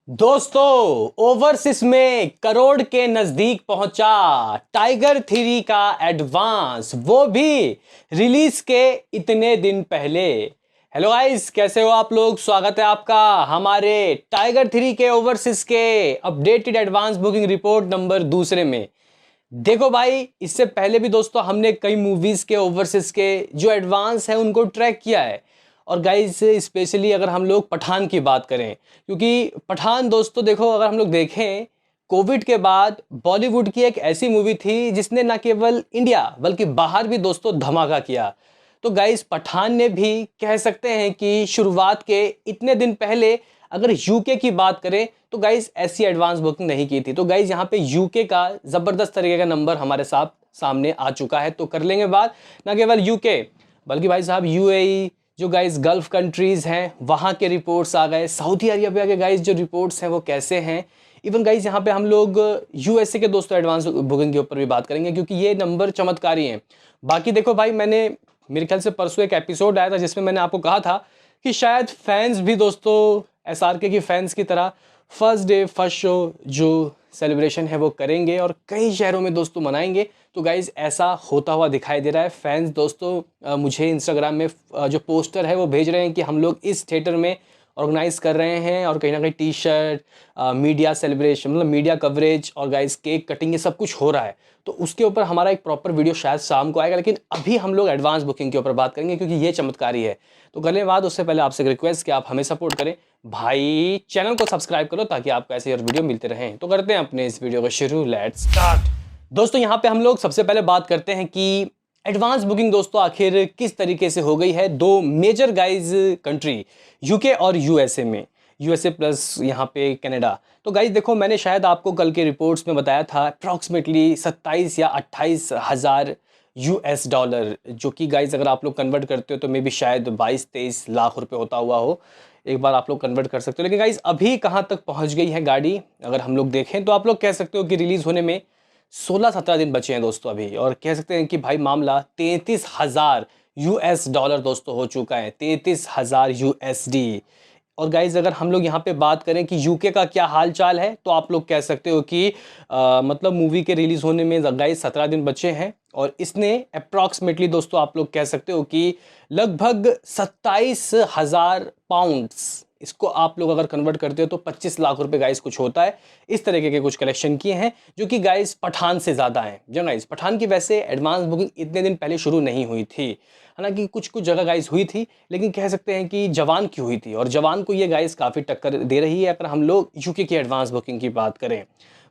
दोस्तों, ओवरसीज में करोड़ के नजदीक पहुंचा टाइगर 3 का एडवांस, वो भी रिलीज के इतने दिन पहले। हेलो गाइस, कैसे हो आप लोग। स्वागत है आपका हमारे टाइगर 3 के ओवरसीज के updated advance booking report number दूसरे में। देखो भाई, इससे पहले भी दोस्तों हमने कई मूवीज के ओवरसीज के जो एडवांस है उनको ट्रैक किया है। और गाइस, स्पेशली अगर हम लोग पठान की बात करें, क्योंकि पठान दोस्तों देखो, अगर हम लोग देखें, कोविड के बाद बॉलीवुड की एक ऐसी मूवी थी जिसने ना केवल इंडिया बल्कि बाहर भी दोस्तों धमाका किया। तो गाइस, पठान ने भी कह सकते हैं कि शुरुआत के इतने दिन पहले अगर यूके की बात करें तो गाइस ऐसी एडवांस बुकिंग नहीं की थी। तो गाइस यहाँ पे यूके का जबरदस्त तरीके का नंबर हमारे साथ सामने आ चुका है। तो कर लेंगे बात ना केवल यूके बल्कि भाई साहब यूएई, जो गाइस गल्फ कंट्रीज हैं वहाँ के रिपोर्ट्स आ गए। सऊदी अरेबिया के गाइस जो रिपोर्ट्स हैं वो कैसे हैं। इवन गाइस यहाँ पे हम लोग यूएसए के दोस्तों एडवांस बुकिंग के ऊपर भी बात करेंगे, क्योंकि ये नंबर चमत्कारी हैं। बाकी देखो भाई, मेरे ख्याल से परसों एक एपिसोड आया था जिसमें मैंने आपको कहा था कि शायद फैंस भी दोस्तों एसआरके की फैंस की तरह फर्स्ट डे फर्स्ट शो जो सेलिब्रेशन है वो करेंगे और कई शहरों में दोस्तों मनाएंगे। तो गाइज़ ऐसा होता हुआ दिखाई दे रहा है। फैंस दोस्तों मुझे इंस्टाग्राम में जो पोस्टर है वो भेज रहे हैं कि हम लोग इस थिएटर में ऑर्गेनाइज कर रहे हैं, और कहीं ना कहीं टी शर्ट, मीडिया सेलिब्रेशन, मतलब मीडिया कवरेज और गाइस केक कटिंग, ये सब कुछ हो रहा है। तो उसके ऊपर हमारा एक प्रॉपर वीडियो शायद शाम को आएगा, लेकिन अभी हम लोग एडवांस बुकिंग के ऊपर बात करेंगे क्योंकि ये चमत्कारी है। तो करने बाद उससे पहले आपसे एक रिक्वेस्ट कि आप हमें सपोर्ट करें भाई, चैनल को सब्सक्राइब करो ताकि आपको ऐसे और वीडियो मिलते रहें। तो करते हैं अपने इस वीडियो को शुरू, लेट्स स्टार्ट। दोस्तों यहाँ पे हम लोग सबसे पहले बात करते हैं कि एडवांस बुकिंग दोस्तों आखिर किस तरीके से हो गई है दो मेजर गाइज कंट्री यूके और यूएसए में, यूएसए प्लस यहाँ पे कनाडा। तो गाइज देखो, मैंने शायद आपको कल के रिपोर्ट्स में बताया था अप्रॉक्सीमेटली 27 या 28 हज़ार यूएस डॉलर, जो कि गाइज अगर आप लोग कन्वर्ट करते हो तो मे बी शायद 22-23 लाख रुपए होता हुआ हो। एक बार आप लोग कन्वर्ट कर सकते हो। लेकिन गाइज अभी कहाँ तक पहुँच गई है गाड़ी, अगर हम लोग देखें तो आप लोग कह सकते हो कि रिलीज़ होने में 16-17 दिन बचे हैं दोस्तों अभी, और कह सकते हैं कि भाई मामला 33,000 यूएस डॉलर दोस्तों हो चुका है, 33,000 यूएसडी। और गाइज अगर हम लोग यहाँ पे बात करें कि यूके का क्या हाल चाल है, तो आप लोग कह सकते हो कि मतलब मूवी के रिलीज होने में गाइज 17 दिन बचे हैं, और इसने अप्रॉक्सीमेटली दोस्तों आप लोग कह सकते हो कि लगभग 27,000 पाउंड्स, इसको आप लोग अगर कन्वर्ट करते हो तो 25 लाख रुपए गाइस कुछ होता है। इस तरीके के कुछ कलेक्शन किए हैं जो कि गाइस पठान से ज़्यादा हैं। जो गाइस पठान की वैसे एडवांस बुकिंग इतने दिन पहले शुरू नहीं हुई थी, हालांकि कुछ कुछ जगह गाइस हुई थी, लेकिन कह सकते हैं कि जवान की हुई थी, और जवान को ये गाइस काफ़ी टक्कर दे रही है अगर हम लोग यूके की एडवांस बुकिंग की बात करें।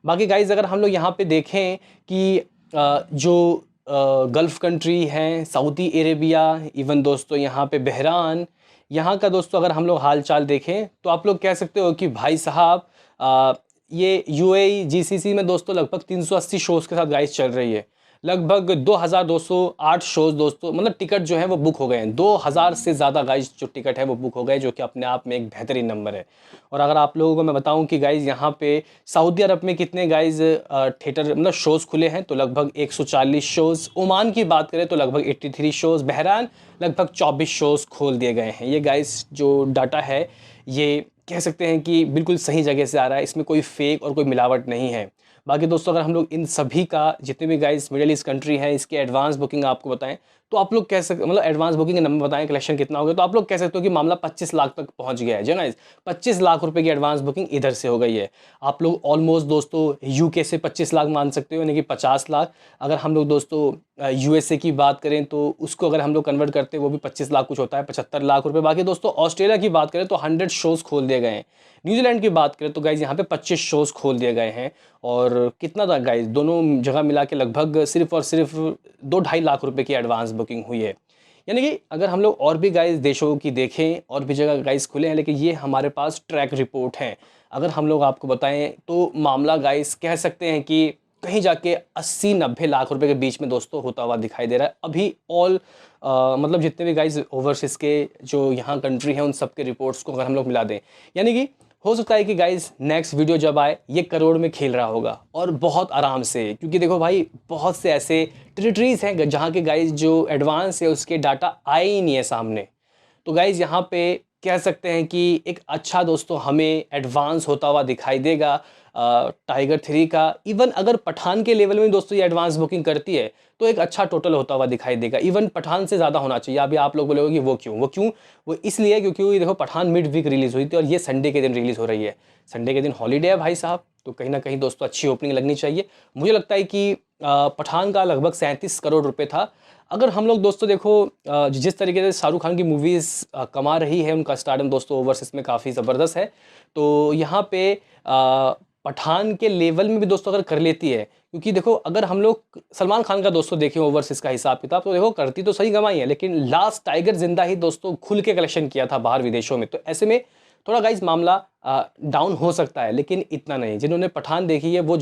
बाकी गाइस अगर हम लोग यहाँ पे देखें कि जो गल्फ़ कंट्री हैं, सऊदी अरेबिया, इवन दोस्तों यहाँ पे बहरान, यहाँ का दोस्तों अगर हम लोग हाल चाल देखें तो आप लोग कह सकते हो कि भाई साहब ये यूएई जीसीसी में दोस्तों लगभग 380 शोज़ के साथ गाइस चल रही है। लगभग 2208 शोज़ दोस्तों, मतलब टिकट जो है वो बुक हो गए हैं। 2000 से ज़्यादा गाइस जो टिकट है वो बुक हो गए, जो कि अपने आप में एक बेहतरीन नंबर है। और अगर आप लोगों को मैं बताऊं कि गाइस यहाँ पे सऊदी अरब में कितने गाइस थिएटर मतलब शोज़ खुले हैं, तो लगभग 140 शोज़। ओमान की बात करें तो लगभग 83 शोज़। बहरान लगभग 24 शोज़ खोल दिए गए हैं। ये गाइस जो डाटा है ये कह सकते हैं कि बिल्कुल सही जगह से आ रहा है, इसमें कोई फेक और कोई मिलावट नहीं है। बाकी दोस्तों अगर हम लोग इन सभी का, जितने भी गाइस मिडिल ईस्ट कंट्री है, इसके एडवांस बुकिंग आपको बताएं तो आप लोग कह सकते, मतलब एडवांस बुकिंग का नंबर बताएं कलेक्शन कितना हो गया, तो आप लोग कह सकते हो कि मामला 25 लाख तक पहुंच गया है। जो गाइस 25 लाख रुपए की एडवांस बुकिंग इधर से हो गई है। आप लोग ऑलमोस्ट दोस्तों यूके से 25 लाख मान सकते हो, यानी कि 50 लाख। अगर हम लोग दोस्तों यूएसए की बात करें तो उसको अगर हम लोग कन्वर्ट करते हैं वो भी 25 लाख कुछ होता है, 75 लाख रुपए। बाकी दोस्तों ऑस्ट्रेलिया की बात करें तो 100 शोज़ खोल दिए गए हैं। न्यूजीलैंड की बात करें तो गाइज यहाँ पे 25 शोज़ खोल दिए गए हैं, और कितना था गाइज, दोनों जगह मिला के लगभग सिर्फ और सिर्फ 2-2.5 लाख रुपए की एडवांस बुकिंग हुई है। यानी कि अगर हम लोग और भी गाइज देशों की देखें, और भी जगह गाइज खुले हैं, लेकिन ये हमारे पास ट्रैक रिपोर्ट है। अगर हम लोग आपको बताएं तो मामला गाइज कह सकते हैं कि कहीं जाके 80-90 लाख रुपए के बीच में दोस्तों होता हुआ दिखाई दे रहा है अभी। ऑल मतलब जितने भी गाइज ओवरसीज के जो यहाँ कंट्री हैं उन सब के रिपोर्ट्स को अगर हम लोग मिला दें, यानी कि हो सकता है कि गाइज नेक्स्ट वीडियो जब आए ये करोड़ में खेल रहा होगा, और बहुत आराम से। क्योंकि देखो भाई, बहुत से ऐसे टेरिटरीज हैं जहाँ के गाइज जो एडवांस है उसके डाटा आए ही नहीं है सामने। तो गाइज यहाँ पे कह सकते हैं कि एक अच्छा दोस्तों हमें एडवांस होता हुआ दिखाई देगा टाइगर थ्री का। इवन अगर पठान के लेवल में दोस्तों ये एडवांस बुकिंग करती है तो एक अच्छा टोटल होता हुआ दिखाई देगा। इवन पठान से ज़्यादा होना चाहिए। अभी आप लोग बोलोगे कि वो क्यों वो इसलिए क्योंकि ये देखो पठान मिड वीक रिलीज़ हुई थी और ये संडे के दिन रिलीज़ हो रही है। संडे के दिन हॉलीडे है भाई साहब, तो कहीं ना कहीं दोस्तों अच्छी ओपनिंग लगनी चाहिए। मुझे लगता है कि पठान का लगभग 37 करोड़ रुपए था। अगर हम लोग दोस्तों देखो जिस तरीके से शाहरुख खान की मूवीज़ कमा रही है, उनका स्टारडम दोस्तों ओवरसीज़ में काफ़ी ज़बरदस्त है। तो यहाँ पे पठान के लेवल में भी दोस्तों अगर कर लेती है, क्योंकि देखो अगर हम लोग सलमान खान का दोस्तों देखें ओवरसीज़ का हिसाब किताब, तो देखो करती तो सही कमाई है, लेकिन लास्ट टाइगर जिंदा ही दोस्तों खुल के कलेक्शन किया था बाहर विदेशों में। तो ऐसे में थोड़ा गाइज मामला डाउन हो सकता है, लेकिन इतना नहीं। जिन्होंने पठान देखी है वो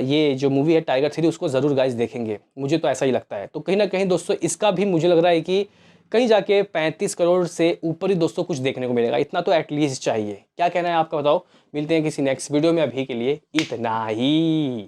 ये जो मूवी है टाइगर थ्री, उसको ज़रूर गाइज देखेंगे, मुझे तो ऐसा ही लगता है। तो कहीं ना कहीं दोस्तों इसका भी मुझे लग रहा है कि कहीं जाके 35 करोड़ से ऊपर ही दोस्तों कुछ देखने को मिलेगा, इतना तो एटलीस्ट चाहिए। क्या कहना है आपका बताओ। मिलते हैं किसी नेक्स्ट वीडियो में, अभी के लिए इतना ही।